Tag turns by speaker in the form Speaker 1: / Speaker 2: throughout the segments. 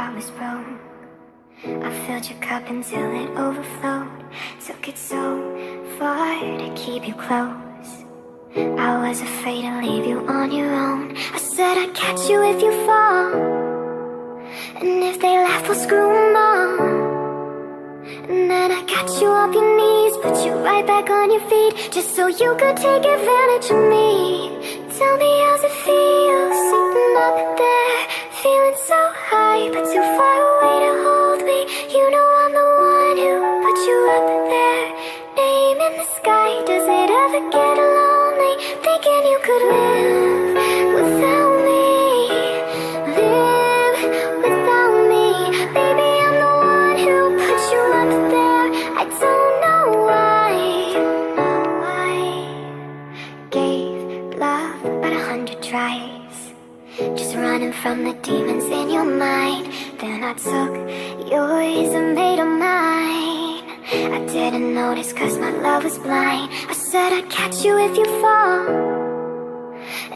Speaker 1: heart was broke. I filled your cup until it overflowed. Took it so far to keep you close. I was afraid to leave you on your own. I said I'd catch you if you fall, and if they laugh, I'll screw them all. And then I got you off your knees, put you right back on your feet, just so you could take advantage of me. Tell me, how's it feel, sitting up there, feeling so high, but too far away to hold me. You know I'm the one who put you up there, name in the sky. Does it ever get lonely, thinking you could live without me? Live without me, baby, I'm the one who put you up there. I don't know why. Gave love about 100 tries, just running from the demons in your mind. Then I took yours and made them mine. I didn't notice cause my love was blind. I said I'd catch you if you fall,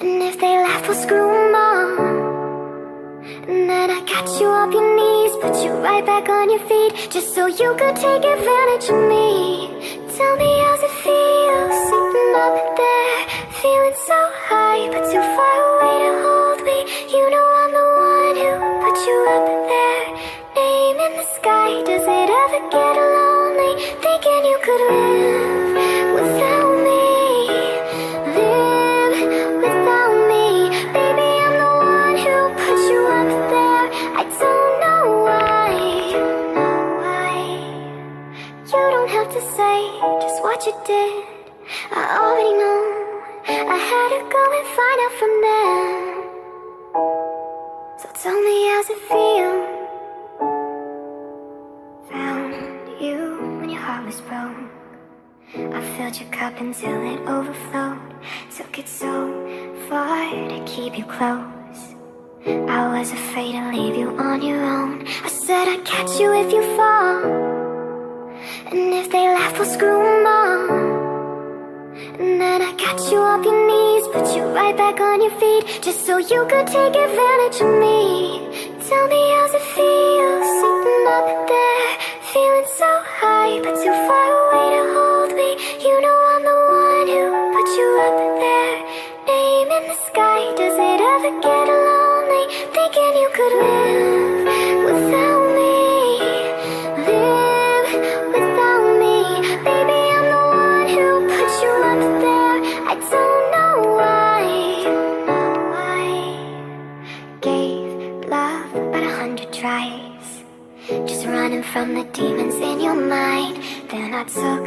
Speaker 1: and if they laugh, we'll screw them all. And then I got you off your knees, put you right back on your feet, just so you could take advantage of me. Tell me, how's it feel, sitting up there, feeling so high, but too far away to hold me. You know I'm the one who put you up there, name in the sky. Does it ever get lonely, thinking you could live without me? Live without me, baby, I'm the one who put you up there. I don't know why. You don't have to say just what you did, I already know. I had to go and find out from them. So tell me, how's it feel? Found you when your heart was broke. I filled your cup until it overflowed. Took it so far to keep you close. I was afraid to leave you on your own. I said I'd catch you if you fall, and if they laugh, we'll screw them all. And then I got you off your knees, put you right back on your feet, just so you could take advantage of me. Tell me, how's it feel, sitting up there, feeling so high, but too far away to hold me. You know I'm the one who put you up there, name in the sky. Does it ever get lonely, thinking you could live without me? Live without me, baby, I'm the one who put you up there. I don't know why. Gave love about 100 tries, just running from the demons in your mind. Then I took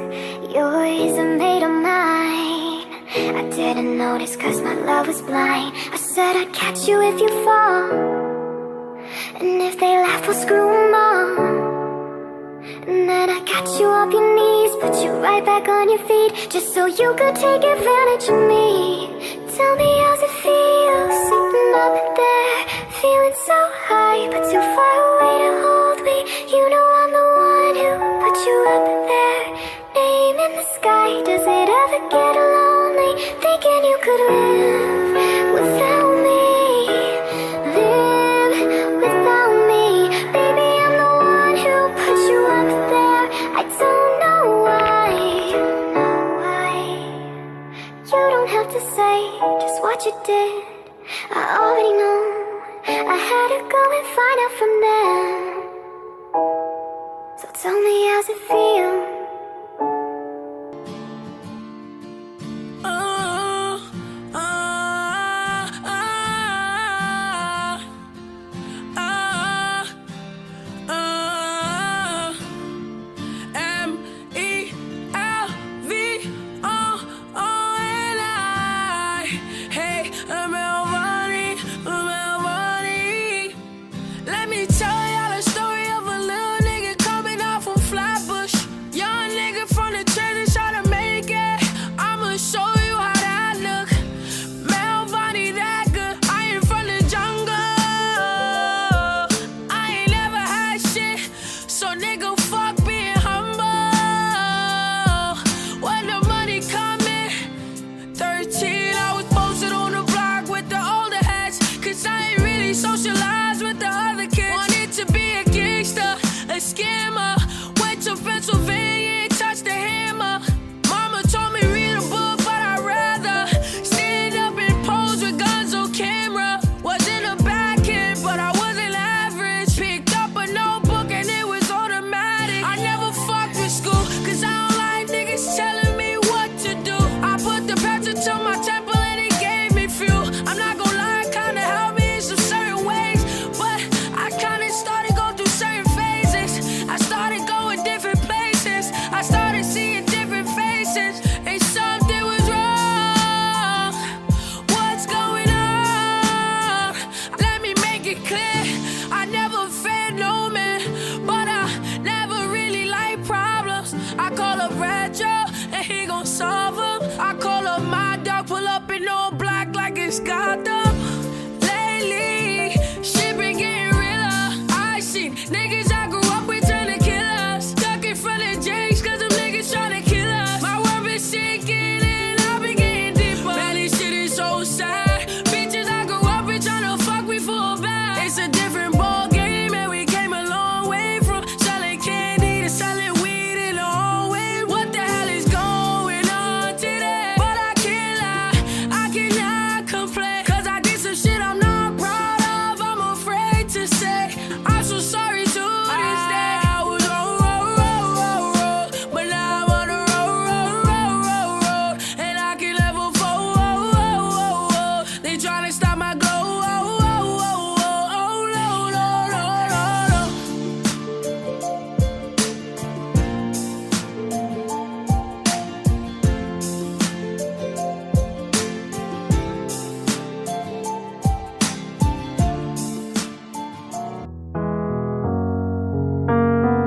Speaker 1: yours and made them mine. I didn't notice cause my love was blind. I said I'd catch you if you fall, and if they laugh, we'll screw them all. And then I got you off your knees, put you right back on your feet, just so you could take advantage of me. Tell me, how's it feel, sitting up there, feeling so high, but too far away to hold me. You know I'm the one who put you up there, name in the sky. Does it ever get lonely, thinking you could live without me? Live without me, baby, I'm the one who put you up there. I don't know why. You don't have to say just what you did, I already know. I had to go and find out from them. So tell me, how's it feel?
Speaker 2: Socialize with the other kids. Wanted to be clear, I never fed no man, but I never really like problems. I call up Retro, and he gon' solve them. I call up my dog, pull up in all black like it's Gotham. Lately, shit been getting realer. I seen niggas I grew up with turn to killers. Stuck in front of Jakes, cause them niggas tryna kill us. My world been sinking and I've been getting deeper. Man, this shit is so sad. Bitches I grew up with tryna fuck me for a bag. It's a different ball game and we came a long way from selling candy to selling weed in the hallway. What the hell is going on today? But I can't lie, I cannot complain, cause I did some shit I'm not proud of, I'm afraid to say. I'm so sorry to this day. I was on road, but now I'm on the road, and I can level 4. They tryna stop my glow.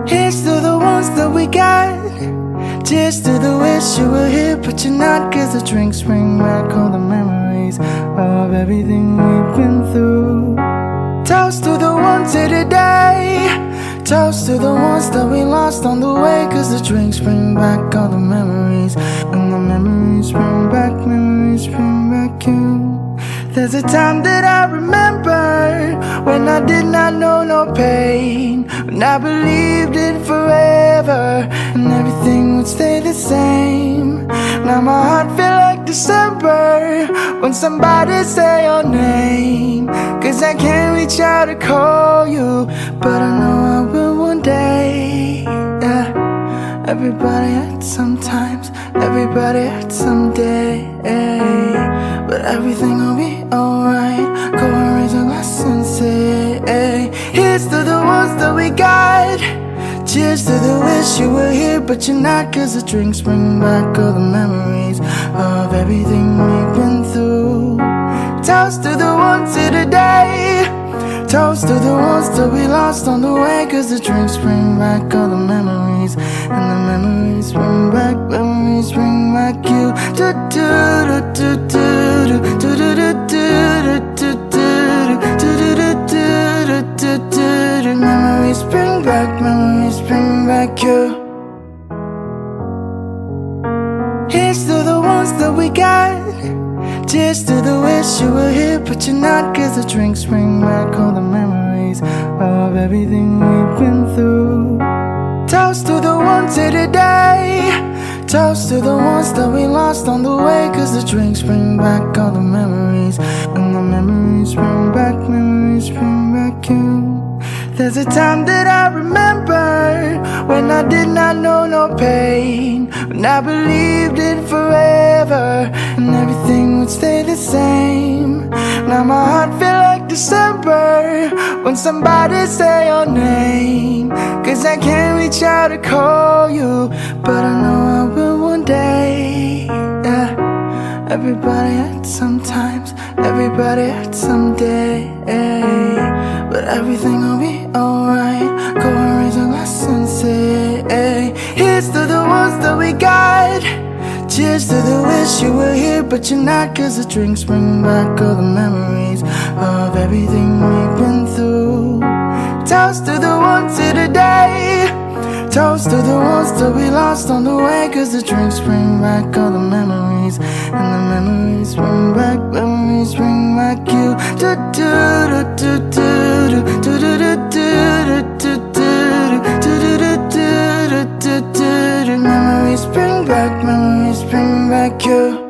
Speaker 3: Here's to the ones that we got. Cheers to the wish you were here, but you're not. Cause the drinks bring back all the memories of everything we've been through. Toast to the ones here today. Toast to the ones that we lost on the way. Cause the drinks bring back all the memories, and the memories bring back you. There's a time that I remember when I did not know no pain, when I believed in forever and everything would stay the same. Now my heart feel like December when somebody say your name. Cause I can't reach out to call you, but I know I will one day. Yeah. Everybody hurts sometimes, everybody hurts someday, but everything will be alright. Go and raise a glass and say, here's to the ones that we got. Cheers to the wish you were here, but you're not. Cause the drinks bring back all the memories of everything we've been through. Toast to the ones here today. Toast to the ones that we lost on the way. Cause the drinks bring back all the memories, and the memories bring back you. Memories bring back you. Here's to the ones that we got. Cheers to the wish you were here, but you're not. Cause the drinks bring back all the memories of everything we've been through. Toast to the ones here today. Toast to the ones that we lost on the way. Cause the drinks bring back all the memories, and the memories bring back you. There's a time that I remember when I did not know no pain, when I believed in forever and everything would stay the same. Now my heart feel like December when somebody say your name. Cause I can't reach out to call you, but I know I will one day. Yeah. Everybody hurts sometimes, everybody hurts someday, but everything will be alright. Go and raise a glass and say, here's to the ones that we got. Cheers to the wish you were here, but you're not. Cause the drinks bring back all the memories of everything we've been through. Toast to the ones here today. Toast to the ones that we lost on the way. Cause the drinks bring back all the memories, and the memories bring back you. Memories bring back you.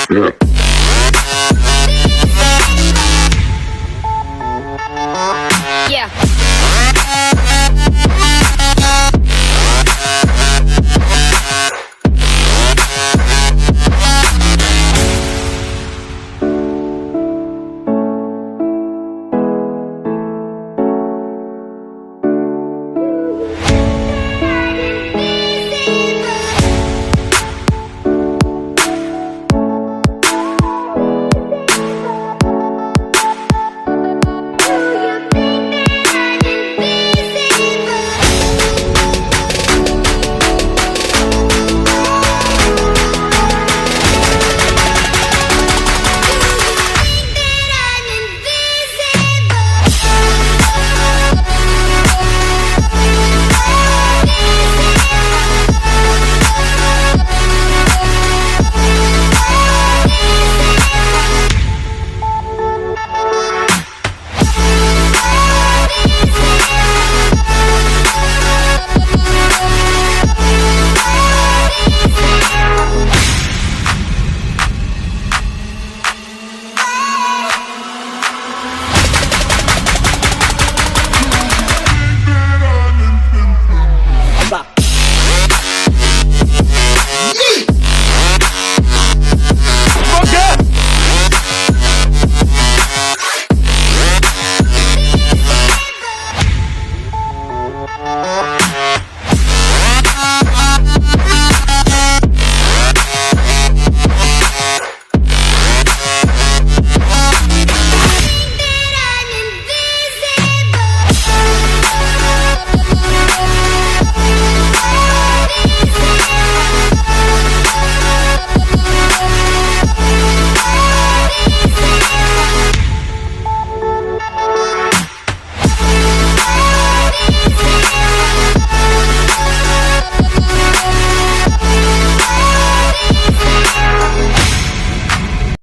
Speaker 4: Yeah.